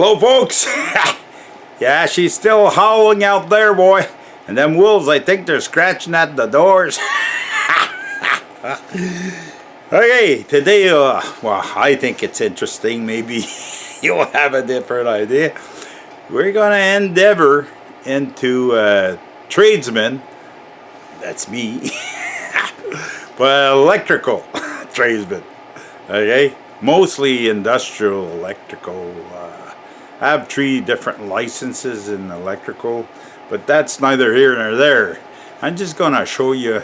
Hello, folks. Yeah, she's still howling out there, boy. And them wolves, I think they're scratching at the doors. Okay, today, well, I think it's interesting. Maybe you'll have a different idea. We're going to endeavor into tradesmen. That's me. But electrical tradesmen. Okay, mostly industrial electrical. I have 3 different licenses in electrical, but that's neither here nor there. I'm just going to show you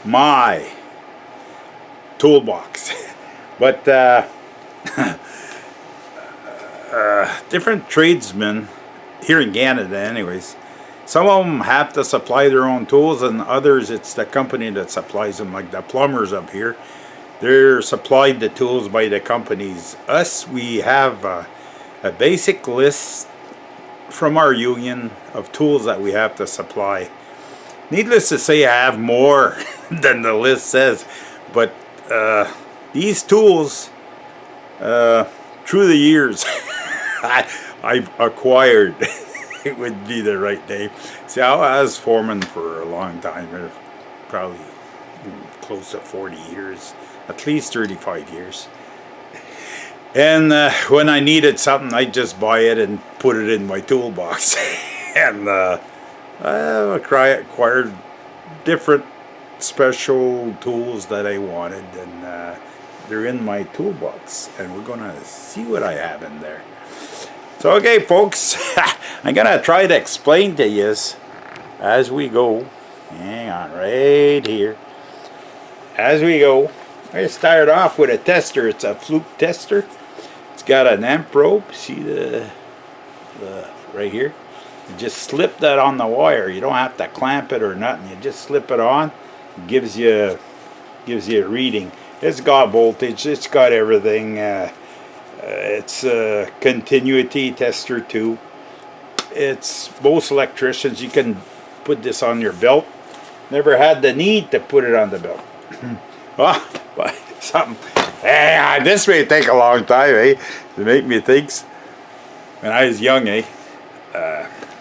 my toolbox. But different tradesmen here in Canada anyways, some of them have to supply their own tools, and others it's the company that supplies them, like the plumbers up here. They're supplied the tools by the companies. Us, we have a basic list from our union of tools that we have to supply. Needless to say, I have more than the list says, but these tools, through the years, I've acquired. It would be the right name. See, I was foreman for a long time, probably close to 40 years, at least 35 years. And when I needed something, I'd just buy it and put it in my toolbox. And I acquired different special tools that I wanted, and they're in my toolbox. And we're going to see what I have in there. So, okay, folks, I'm going to try to explain to you as we go. Hang on, right here. As we go, I start off with a tester. It's a fluke tester. It's got an amp probe. See the right here? You just slip that on the wire. You don't have to clamp it or nothing. You just slip it on. It gives you a reading. It's got voltage. It's got everything. It's a continuity tester too. It's most electricians. You can put this on your belt. Never had the need to put it on the belt. Oh, but something. Hey, this may take a long time, eh? To make me think. When I was young, I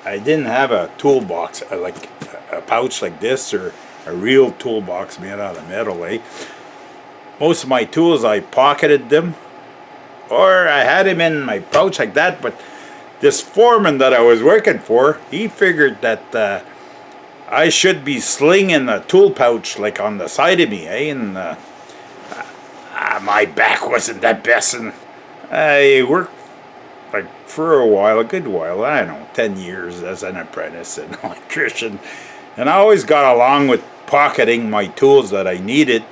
didn't have a toolbox, like a pouch like this, or a real toolbox made out of metal, eh? Most of my tools, I pocketed them, or I had them in my pouch like that. But this foreman that I was working for, he figured that I should be slinging a tool pouch like on the side of me, eh? And my back wasn't that best, and I worked like for a while, a good while, I don't know, 10 years as an apprentice and electrician, and I always got along with pocketing my tools that I needed.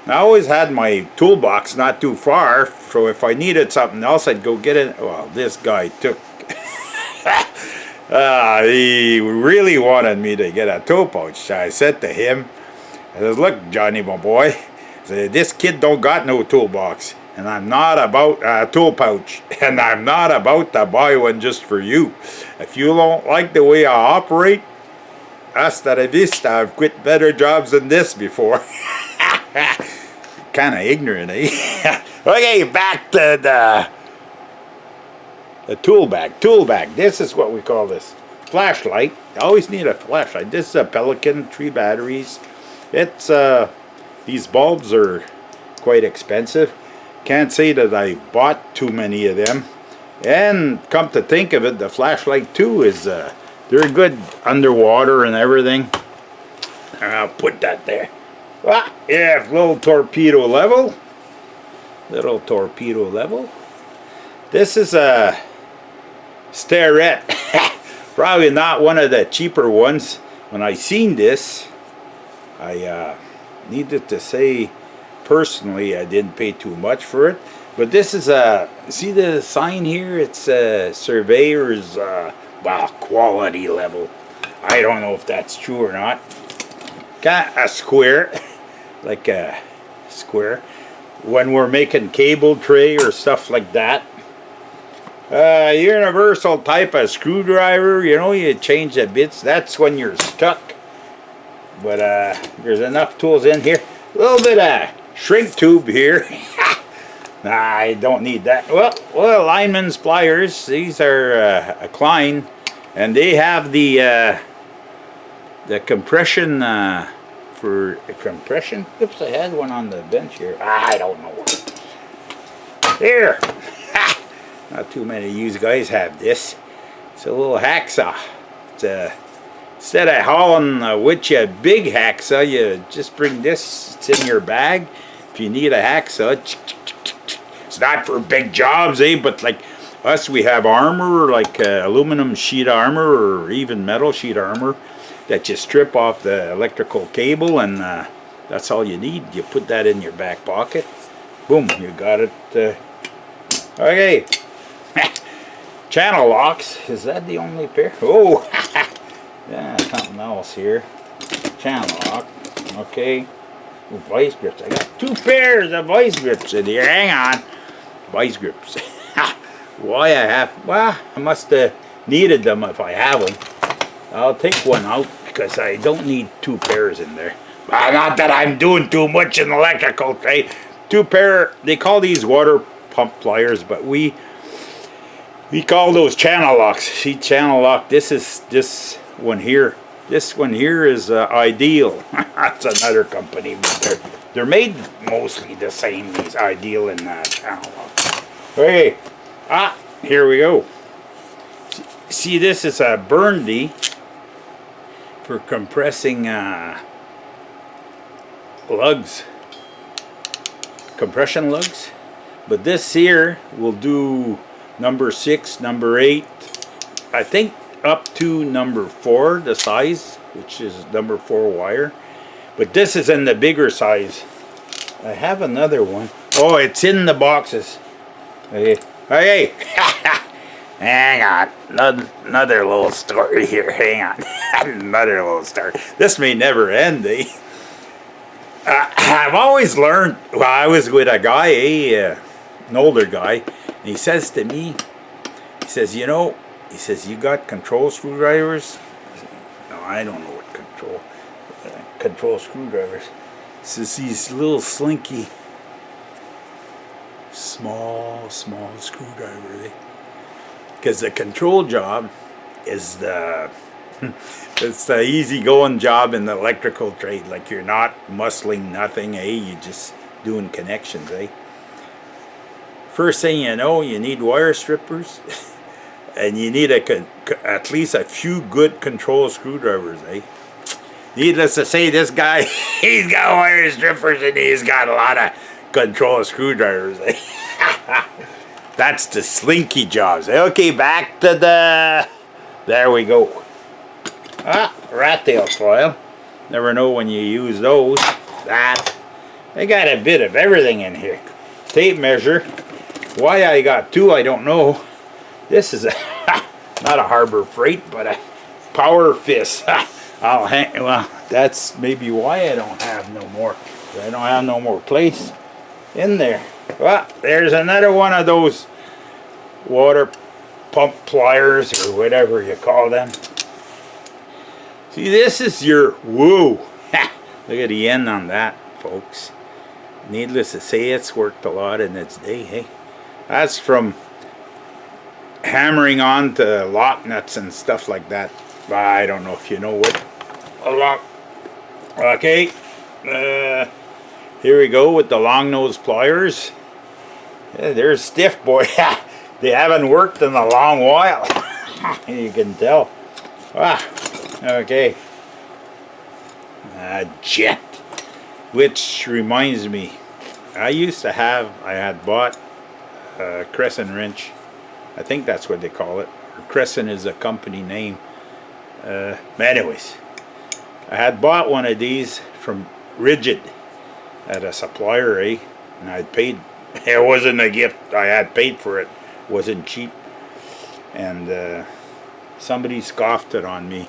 I always had my toolbox not too far, so if I needed something else, I'd go get it. Well, this guy took he really wanted me to get a tool pouch. I said to him, I says, look, Johnny, my boy, I said, this kid don't got no toolbox, and I'm not about a tool pouch, and I'm not about to buy one just for you. If you don't like the way I operate, hasta la vista, I've quit better jobs than this before. Kind of ignorant, eh? Okay, back to the tool bag. This is what we call this. Flashlight. You always need a flashlight. This is a Pelican, 3 batteries. It's these bulbs are quite expensive. Can't say that I bought too many of them. And come to think of it, the flashlight too is they're good underwater and everything. I'll put that there. Ah, yeah, little torpedo level. This is a Starrett. Probably not one of the cheaper ones. When I seen this, I needed to say personally I didn't pay too much for it. But this is a, see the sign here? It's a surveyor's quality level. I don't know if that's true or not. Got a square, like a square, when we're making cable tray or stuff like that. Universal type of screwdriver, you know, you change the bits. That's when you're stuck. But there's enough tools in here. A little bit of shrink tube here. Nah, I don't need that. Well, lineman's pliers. These are a Klein, and they have the compression for compression. Oops, I had one on the bench here. I don't know. Here. Ha! Not too many of you guys have this. It's a little hacksaw. It's instead of hauling with you a big hacksaw, you just bring this. It's in your bag. If you need a hacksaw, it's not for big jobs, but like us, we have armor, like aluminum sheet armor or even metal sheet armor that you strip off the electrical cable, and that's all you need. You put that in your back pocket. Boom, you got it. Okay. Channel locks. Is that the only pair? Oh, yeah, something else here. Channel lock. Okay. Ooh, vice grips. I got 2 pairs of vice grips in here. Hang on. Vice grips. Why I have? Well, I must have needed them if I have them. I'll take one out because I don't need 2 pairs in there. Not that I'm doing too much in electrical trade. 2 pair. They call these water pump pliers, but we call those channel locks. See, channel lock. This is this one here. This one here is Ideal. That's another company, but they're made mostly the same. These Ideal and channel lock. Okay, here we go. See, this is a Burndy for compressing lugs, compression lugs. But this here will do number 6, number 8, I think up to number 4, the size, which is number 4 wire. But this is in the bigger size. I have another one. Oh, it's in the boxes. Okay. Hey. Hang on. Another little story here. Hang on. Another little story. This may never end, eh? I've always learned, well, I was with a guy, an older guy, and he says to me, he says, you know, he says, you got control screwdrivers? I said, no, I don't know what control screwdrivers. He says, these little slinky, small screwdriver. Because the control job is it's the easy-going job in the electrical trade. Like, you're not muscling nothing, you're just doing connections, First thing you know, you need wire strippers, and you need at least a few good control screwdrivers, Needless to say, this guy, he's got wire strippers and he's got a lot of control screwdrivers, That's the slinky jobs. Okay, back to there we go. Rat tail foil. Never know when you use those. They got a bit of everything in here. Tape measure. Why I got 2, I don't know. This is not a Harbor Freight, but a Power Fist. Well, that's maybe why I don't have no more. I don't have no more place in there. Well, there's another one of those water pump pliers or whatever you call them. See, this is your woo. Look at the end on that, folks. Needless to say, it's worked a lot in its day, That's from hammering on to lock nuts and stuff like that. I don't know if you know what a lock. Okay, here we go with the long nose pliers. Yeah, they're stiff, boy. They haven't worked in a long while. You can tell. Okay. Jet. Which reminds me, I had bought a crescent wrench. I think that's what they call it. Crescent is a company name. Anyways, I had bought one of these from Rigid at a supplier, and I'd paid. It wasn't a gift. I had paid for it. It wasn't cheap. And somebody scoffed it on me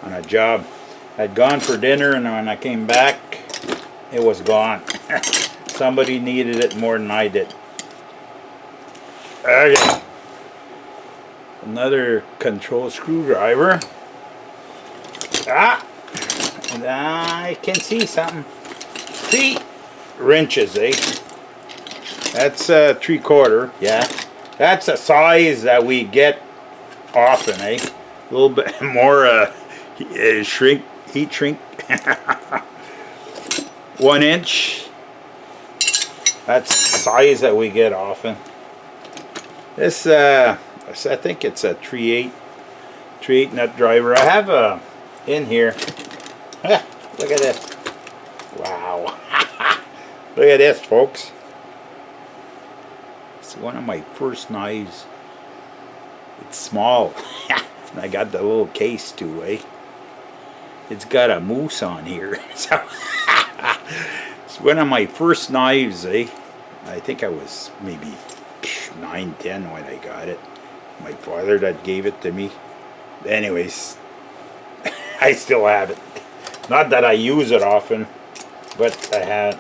on a job. I'd gone for dinner, and when I came back, it was gone. Somebody needed it more than I did. Okay. Another control screwdriver. And I can see something. See? Wrenches, That's 3/4. Yeah, that's a size that we get often, eh? A little bit more heat shrink. 1 inch. That's the size that we get often. This I think it's a 3/8 nut driver. I have a in here. Look at this. Wow. Look at this, folks. It's one of my first knives. It's small. And I got the little case too, eh? It's got a moose on here. So it's one of my first knives, eh? I think I was maybe 9, 10 when I got it. My father that gave it to me. Anyways, I still have it. Not that I use it often, but I have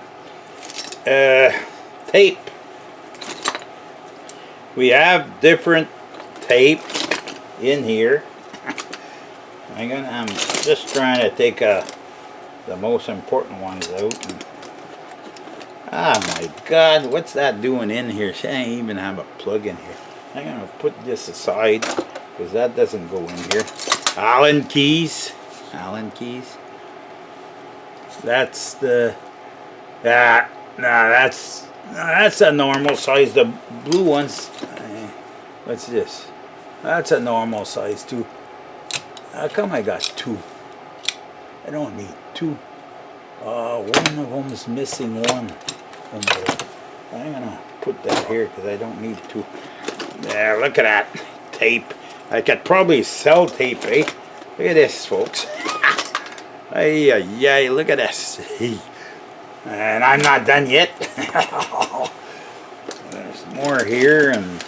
tape. We have different tape in here. I'm just trying to take the most important ones out. Ah, my God, what's that doing in here? I ain't even have a plug in here. I'm gonna put this aside because that doesn't go in here. Allen keys. That's the that's a normal size. The blue ones. What's this? That's a normal size too. How come I got 2? I don't need 2. One of them is missing one. I'm gonna put that here because I don't need 2. There, look at that tape. I could probably sell tape, eh? Look at this, folks. Hey, look at this. And I'm not done yet. There's more here, and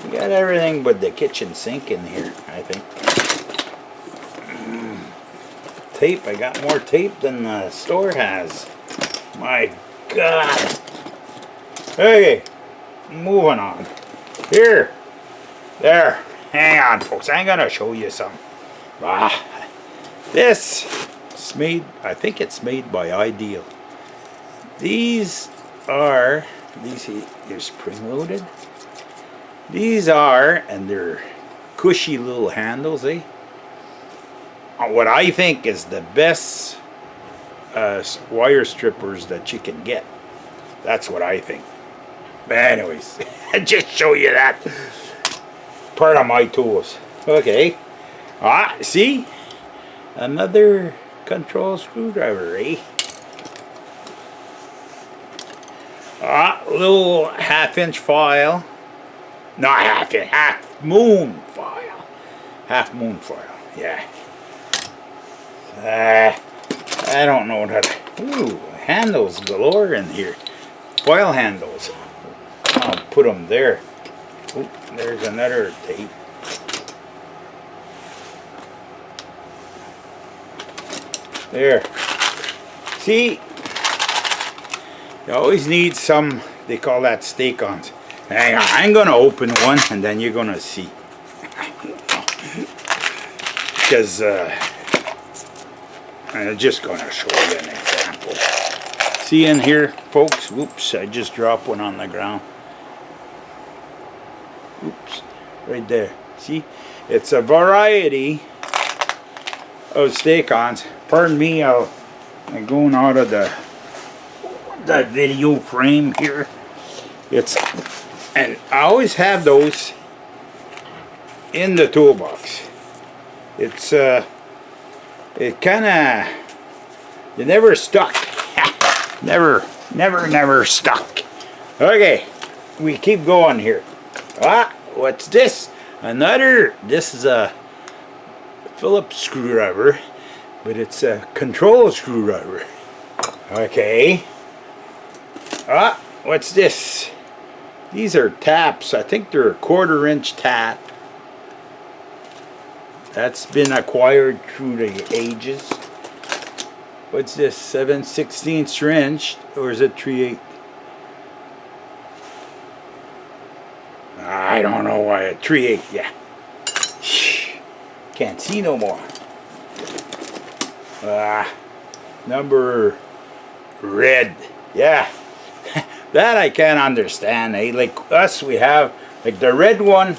we got everything but the kitchen sink in here, I think. Tape, I got more tape than the store has. My God. Okay, moving on. Here. There. Hang on, folks. I'm going to show you some. This is made, I think it's made by Ideal. These are, they're spring-loaded. These are, and they're cushy little handles, eh? What I think is the best wire strippers that you can get. That's what I think. But anyways, I just show you that part of my tools. Okay. See? Another control screwdriver, eh? Little 1/2-inch file. Not half-inch, half-moon file. Half-moon file, yeah. I don't know what that. Ooh, handles galore in here. Foil handles. I'll put them there. Ooh, there's another tape. There. See? You always need some, they call that stake-ons. Hang on, I'm going to open one and then you're going to see. Because I'm just going to show you an example. See in here, folks? Whoops, I just dropped one on the ground. Oops, right there. See? It's a variety of stake-ons. Pardon me, I'm going out of the video frame here. And I always have those in the toolbox. It's it kind of, you never stuck. never stuck. Okay, we keep going here. What's this? This is a Phillips screwdriver, but it's a control screwdriver. Okay. What's this? These are taps. I think they're a 1/4-inch tap. That's been acquired through the ages. What's this? 7/16 inch, or is it 3/8? I don't know why. 3/8, yeah. Can't see no more. Number red. Yeah, that I can't understand. Eh? Like us, we have like the red one,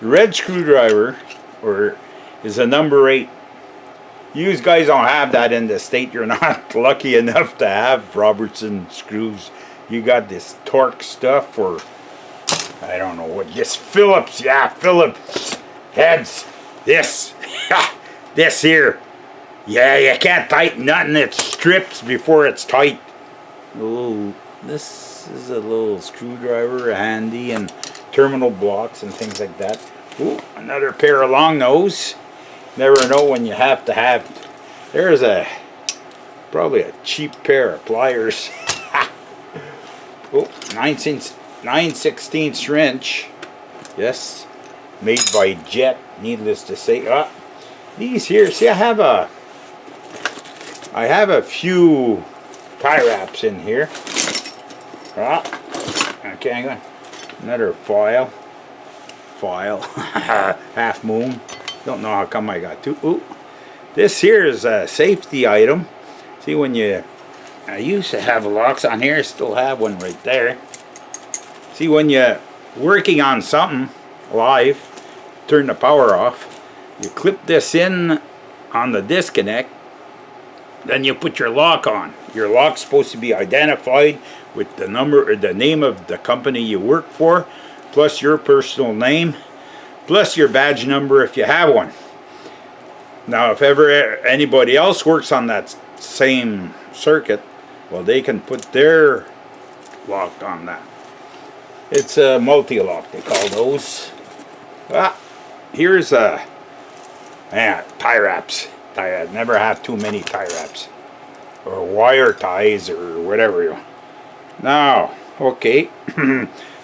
red screwdriver, or is a number 8. You guys don't have that in the state. You're not lucky enough to have Robertson screws. You got this Torque stuff, or I don't know what this Phillips. Yeah, Phillips heads. This, this here. Yeah, you can't tighten nothing. It strips before it's tight. This is a little screwdriver, handy, and terminal blocks and things like that. Ooh, another pair of long nose. Never know when you have to have. There's probably a cheap pair of pliers. Oh, 9/16 wrench. Yes, made by Jet. Needless to say. These here. See, I have a few tie wraps in here. Okay, hang on. Another file. Half moon. Don't know how come I got two. Ooh, this here is a safety item. See, when I used to have locks on here. I still have one right there. See, when you're working on something live, turn the power off. You clip this in on the disconnect. Then you put your lock on. Your lock's supposed to be identified with the number or the name of the company you work for, plus your personal name, plus your badge number if you have one. Now, if ever anybody else works on that same circuit, well, they can put their lock on that. It's a multi-lock, they call those. Here's tie wraps. I never have too many tie wraps, or wire ties, or whatever. Now, okay,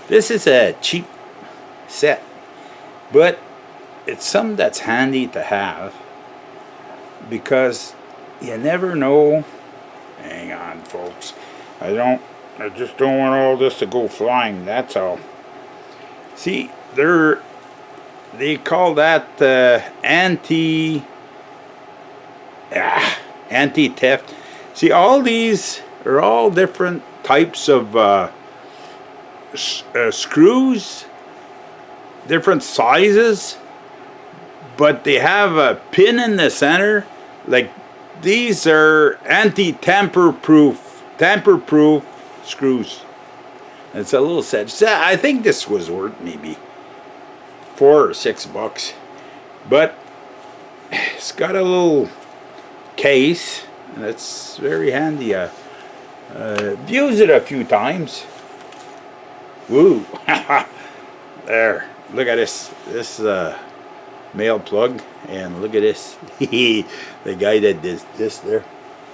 this is a cheap set, but it's something that's handy to have because you never know. Hang on, folks. I just don't want all this to go flying. That's all. See, they call that anti-theft. See, all these are all different types of screws, different sizes, but they have a pin in the center. Like, these are tamper-proof screws. It's a little set. I think this was worth maybe $4 or $6, but it's got a little case, and it's very handy. I've used it a few times. Woo! There, look at this. This male plug, and look at this. The guy that did this there.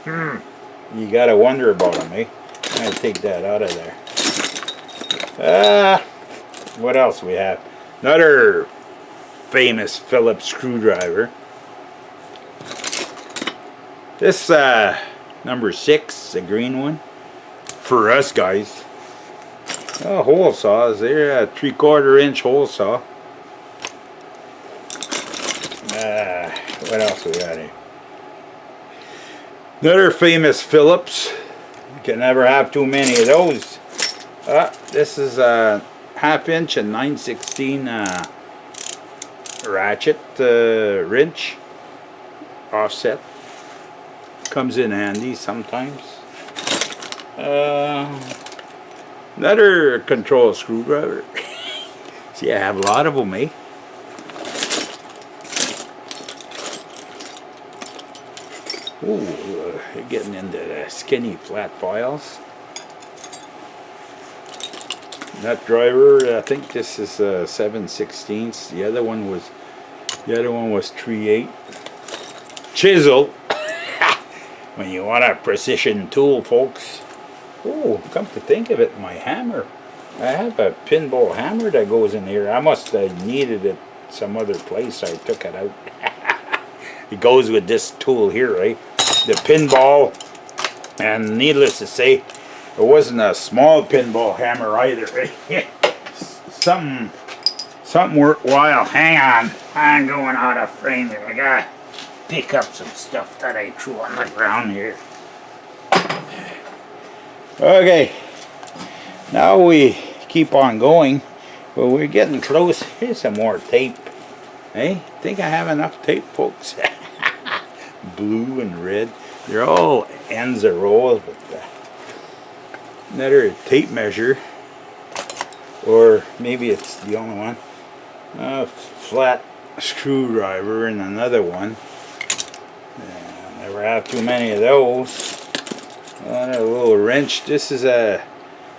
You gotta wonder about him, eh? I'm gonna take that out of there. What else we have? Another famous Phillips screwdriver. This number 6, the green one, for us guys. Hole saws. They're a 3/4 inch hole saw. What else we got here? Another famous Phillips. You can never have too many of those. This is a 1/2 inch and 9/16 ratchet wrench offset. Comes in handy sometimes. Another control screwdriver. See, I have a lot of them, eh? Ooh, you're getting into the skinny flat files. Nut driver, I think this is 7/16. The other one was 3/8. Chisel. When you want a precision tool, folks. Oh, come to think of it, my hammer. I have a pinball hammer that goes in here. I must have needed it some other place. I took it out. It goes with this tool here, right? The pinball. And needless to say, it wasn't a small pinball hammer either. Something worthwhile. Hang on. I'm going out of frame here. I gotta pick up some stuff that I threw on the ground here. Okay, now we keep on going, but we're getting close. Here's some more tape. Hey, think I have enough tape, folks? Blue and red. They're all ends of rolls with another tape measure, or maybe it's the only one. A flat screwdriver and another one. Never have too many of those. A little wrench. This is a,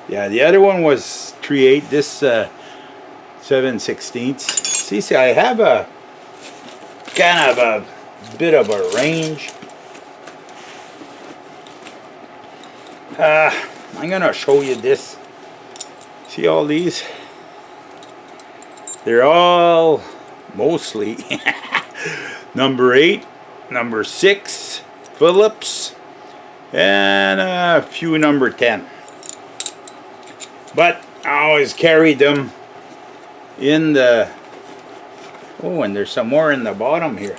yeah, the other one was 3/8. This 7/16. See, I have a kind of a bit of a range. I'm gonna show you this. See all these? They're all mostly number 8, number 6 Phillips, and a few number 10. But I always carry them in the, oh, and there's some more in the bottom here.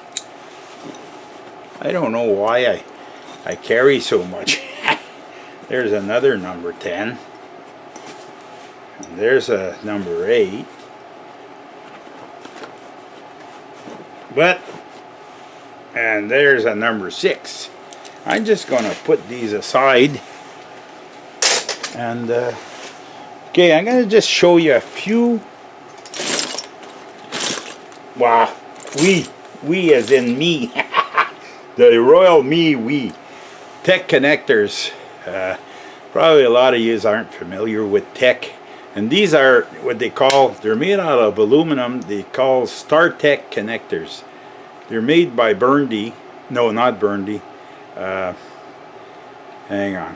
I don't know why I carry so much. There's another number 10. And there's a number 8. But, and there's a number 6. I'm just going to put these aside. And, okay, I'm going to just show you a few. Wow, we as in me. The royal we. Tech connectors. Probably a lot of you aren't familiar with tech. And these are what they call, they're made out of aluminum. They call StarTech connectors. They're made by Burndy. No, not Burndy. Hang on.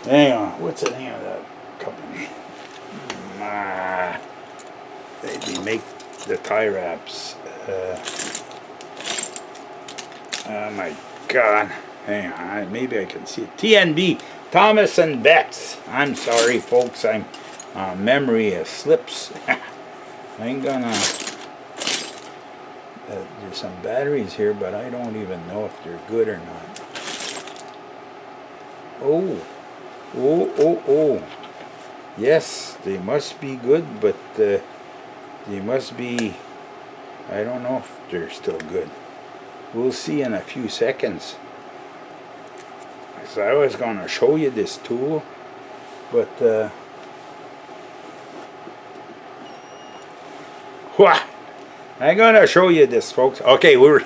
Hang on. What's the name of that company? They make the tie wraps. Oh my God. Hang on. Maybe I can see it. TNB. Thomas and Betts. I'm sorry, folks. I'm memory slips. I'm gonna. There's some batteries here, but I don't even know if they're good or not. Oh. Yes, they must be good, but they must be. I don't know if they're still good. We'll see in a few seconds. So I was going to show you this tool, but I'm going to show you this, folks. Okay, we're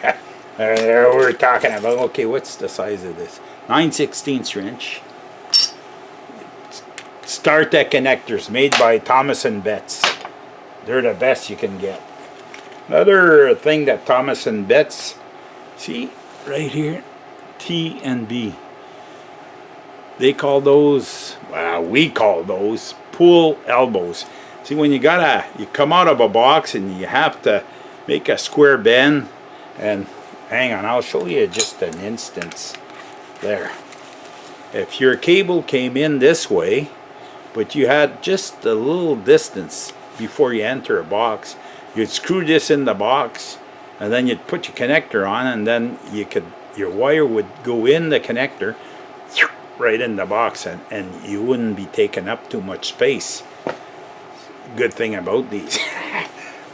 talking about, okay, what's the size of this? 9/16 wrench. StarTech connectors made by Thomas and Betts. They're the best you can get. Another thing that Thomas and Betts, see right here, T and B. They call those, well, we call those pull elbows. See, when you come out of a box and you have to make a square bend, and hang on, I'll show you just an instance there. If your cable came in this way, but you had just a little distance before you enter a box, you'd screw this in the box, and then you'd put your connector on, and then your wire would go in the connector, right in the box, and you wouldn't be taking up too much space. Good thing about these.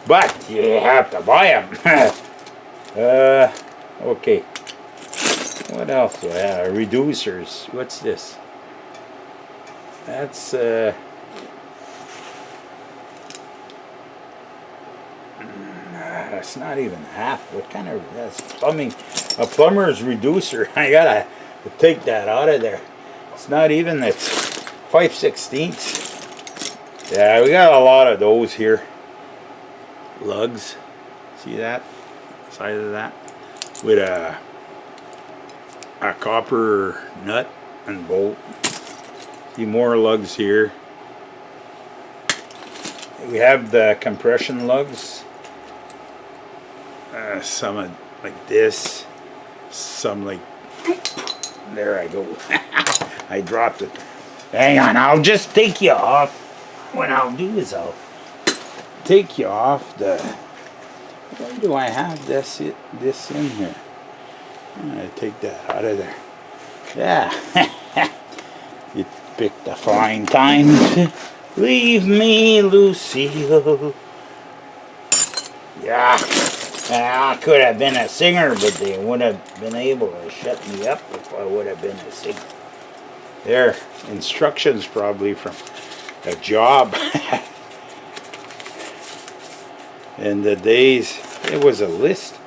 But you have to buy them. Okay. What else do I have? Reducers. What's this? That's it's not even half. What kind of, that's plumbing? A plumber's reducer. I gotta take that out of there. It's not even, it's 5/16. Yeah, we got a lot of those here. Lugs. See that? Side of that? With a copper nut and bolt. See more lugs here. We have the compression lugs. Some like this. Some like, there I go. I dropped it. Hang on, I'll just take you off. What I'll do is I'll take you off the, where do I have this in here? I'm going to take that out of there. Yeah. You picked a fine time to leave me, Lucille. Yeah. I could have been a singer, but they wouldn't have been able to shut me up if I would have been a singer. There, instructions probably from a job. In the days, it was a list.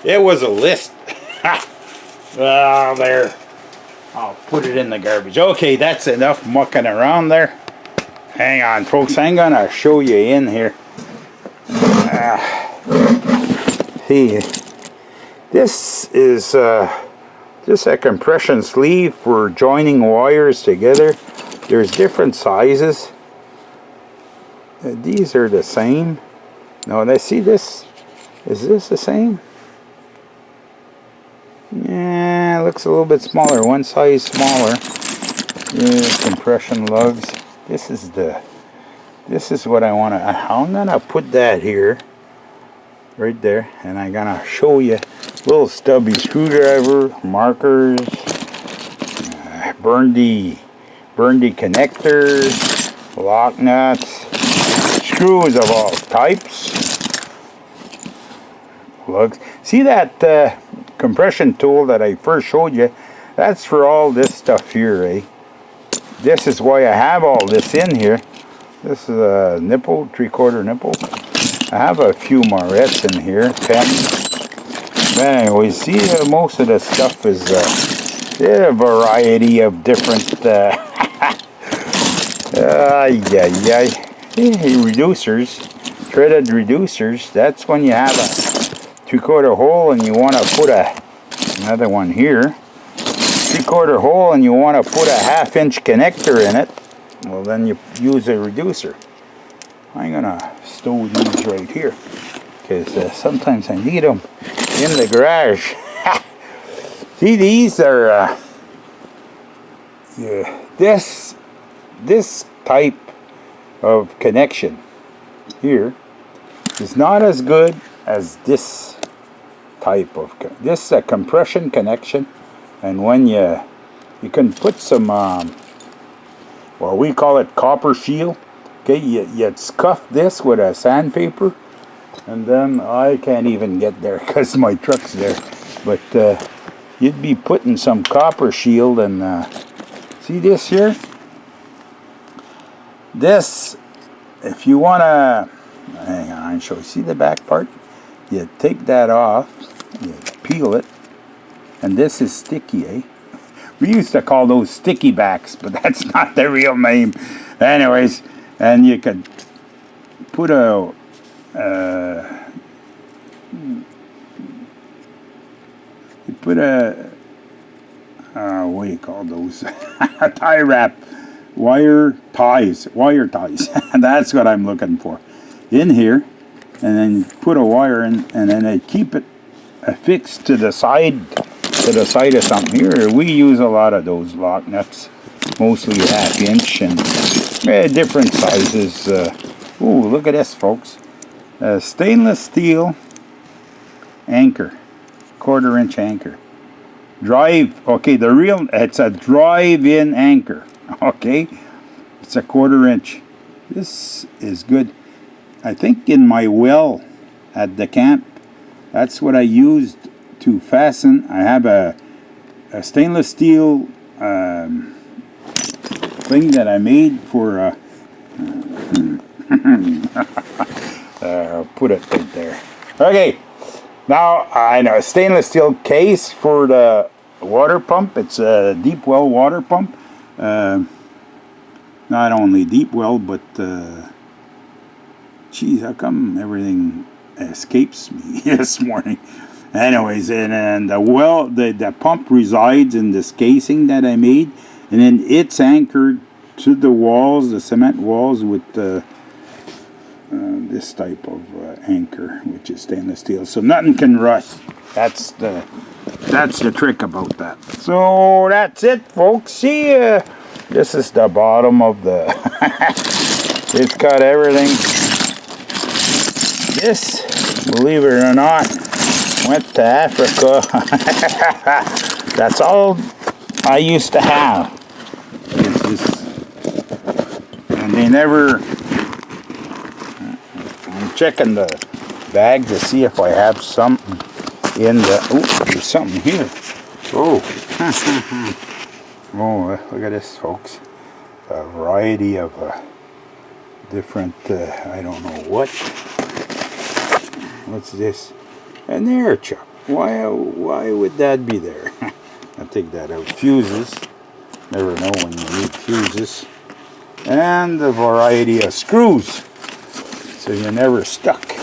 It was a list. Well, there. I'll put it in the garbage. Okay, that's enough mucking around there. Hang on, folks. I'm gonna show you in here. See, this is just a compression sleeve for joining wires together. There's different sizes. These are the same. No, let's see this. Is this the same? Yeah, it looks a little bit smaller. One size smaller. Yeah, compression lugs. This is what I want to. I'm gonna put that here, right there, and I'm gonna show you little stubby screwdriver, markers, burndy connectors, lock nuts, screws of all types, lugs. See that compression tool that I first showed you? That's for all this stuff here, eh? This is why I have all this in here. This is a nipple, 3/4 nipple. I have a few morettes in here, pens. But anyway, see, most of the stuff is a variety of different reducers, threaded reducers. That's when you have a 3/4 hole and you want to put another one here. 3/4 hole and you want to put a 1/2 inch connector in it. Well, then you use a reducer. I'm gonna stow these right here because sometimes I need them in the garage. See, these are this type of connection here is not as good as this type of this is a compression connection, and when you can put some well, we call it copper shield. Okay, you scuff this with a sandpaper, and then I can't even get there because my truck's there. But you'd be putting some copper shield, and see this here? This, if you want to, hang on, I'll show you. See the back part? You take that off, you peel it, and this is sticky, eh? We used to call those sticky backs, but that's not the real name. Anyways, and you could put a what do you call those? A tie wrap, wire ties. That's what I'm looking for. In here, and then put a wire in, and then I keep it affixed to the side of something. Here we use a lot of those lock nuts, mostly 1/2 inch and different sizes. Ooh, look at this, folks. Stainless steel anchor, 1/4 inch anchor. Drive, okay, it's a drive-in anchor. Okay, it's a 1/4 inch. This is good. I think in my well at the camp, that's what I used to fasten. I have a stainless steel thing that I made for put it right there. Okay, now I know a stainless steel case for the water pump. It's a deep well water pump. Not only deep well, but geez, how come everything escapes me this morning? Anyways, and the pump resides in this casing that I made, and then it's anchored to the walls, the cement walls, with this type of anchor, which is stainless steel, so nothing can rust. That's the trick about that. So that's it, folks. See, this is the bottom of the. It's got everything. This, believe it or not, Went to Africa. That's all I used to have. And they never... I'm checking the bag to see if I have something in the... Oh, there's something here. Oh. Oh, look at this, folks. A variety of different, I don't know what. What's this? An air chuck. Why would that be there? I'll take that out. Fuses. Never know when you need fuses. And a variety of screws. So you're never stuck.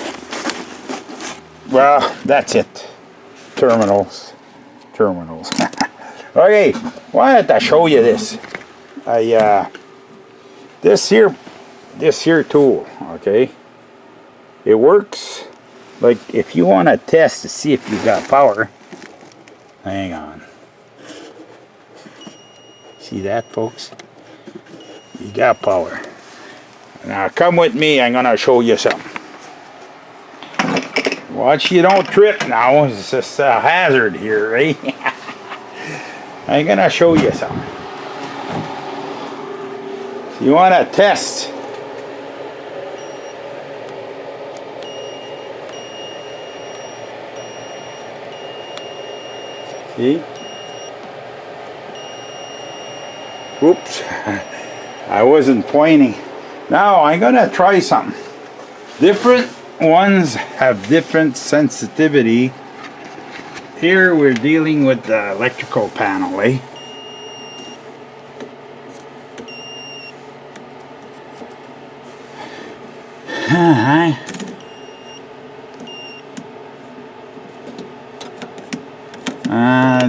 Well, that's it. Terminals. Okay, wanted to show you this. This here tool, okay? It works like if you want to test to see if you got power. Hang on. See that, folks? You got power. Now come with me, I'm gonna show you something. Watch you don't trip now. It's just a hazard here, right? I'm gonna show you something. You want to test. See? Oops. I wasn't pointing. Now I'm going to try something. Different ones have different sensitivity. Here we're dealing with the electrical panel, eh?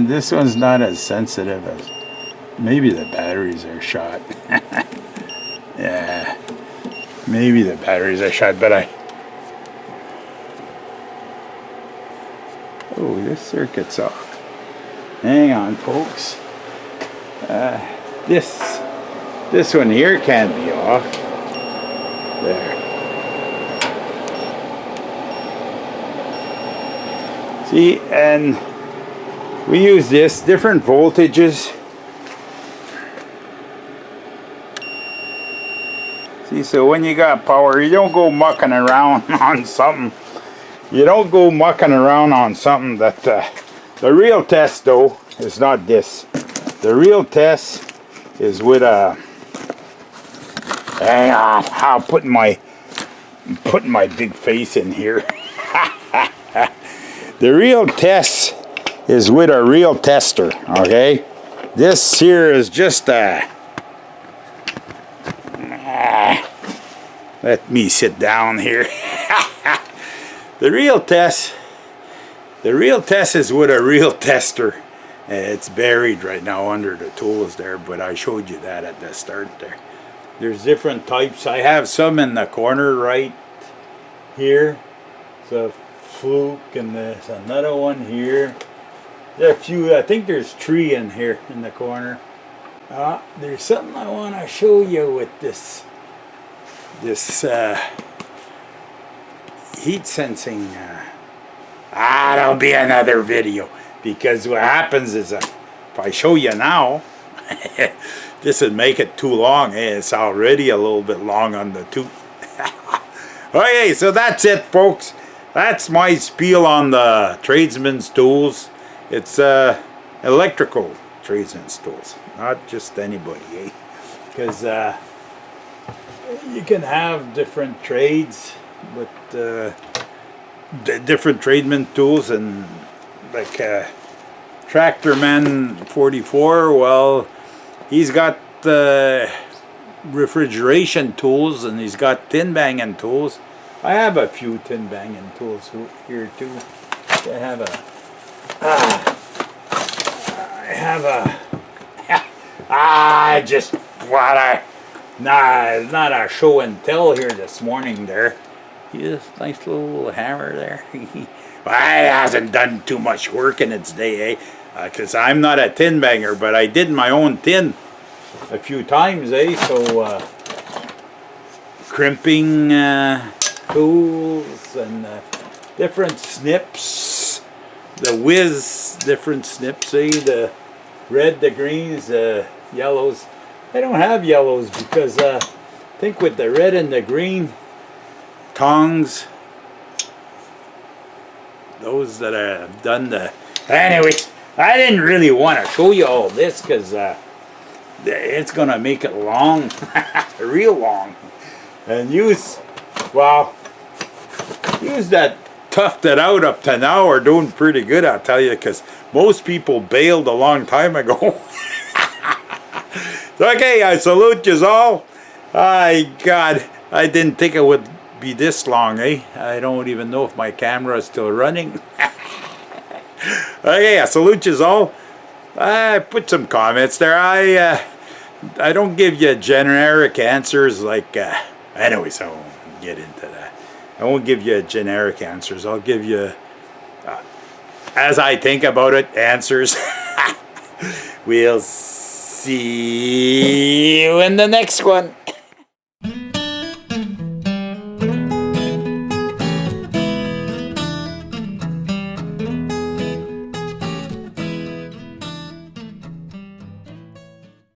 This one's not as sensitive as maybe the batteries are shot. Yeah, maybe the batteries are shot, but oh, this circuit's off. Hang on, folks. This one here can't be off. There. See, and we use this, different voltages. See, so when you got power, you don't go mucking around on something. You don't go mucking around on something that... the real test, though, is not this. The real test is with a... Hang on, I'm putting my big face in here. The real test is with a real tester, okay? This here is just a... let me sit down here. The real test is with a real tester. It's buried right now under the tools there, but I showed you that at the start there. There's different types. I have some in the corner right here. It's a fluke, and there's another one here. There are a few, I think there's 3 in here in the corner. There's something I want to show you with this heat sensing. That'll be another video, because what happens is if I show you now, this would make it too long. It's already a little bit long on the tooth. Okay, so that's it, folks. That's my spiel on the tradesman's tools. It's electrical tradesman's tools, not just anybody, eh? Because you can have different trades with different tradesman tools, and like Tractorman 44, well, he's got refrigeration tools, and he's got tin banging tools. I have a few tin banging tools here too. I have a just what I it's not a show and tell here this morning there. Yes, nice little hammer there. Well, it hasn't done too much work in its day, eh? Because I'm not a tin banger, but I did my own tin a few times, eh? So crimping tools and different snips, the whiz different snips, see the red, the greens, the yellows. I don't have yellows because I think with the red and the green tongs, those that have done the... Anyway, I didn't really want to show you all this because it's going to make it long, real long. And use that toughed it out up to now are doing pretty good, I'll tell you, because most people bailed a long time ago. So, okay, I salute you all. God, I didn't think it would be this long, eh? I don't even know if my camera is still running. Okay, I salute you all. I put some comments there. I don't give you generic answers like... anyways, I won't get into that. I won't give you generic answers. I'll give you, as I think about it, answers. We'll see you in the next one.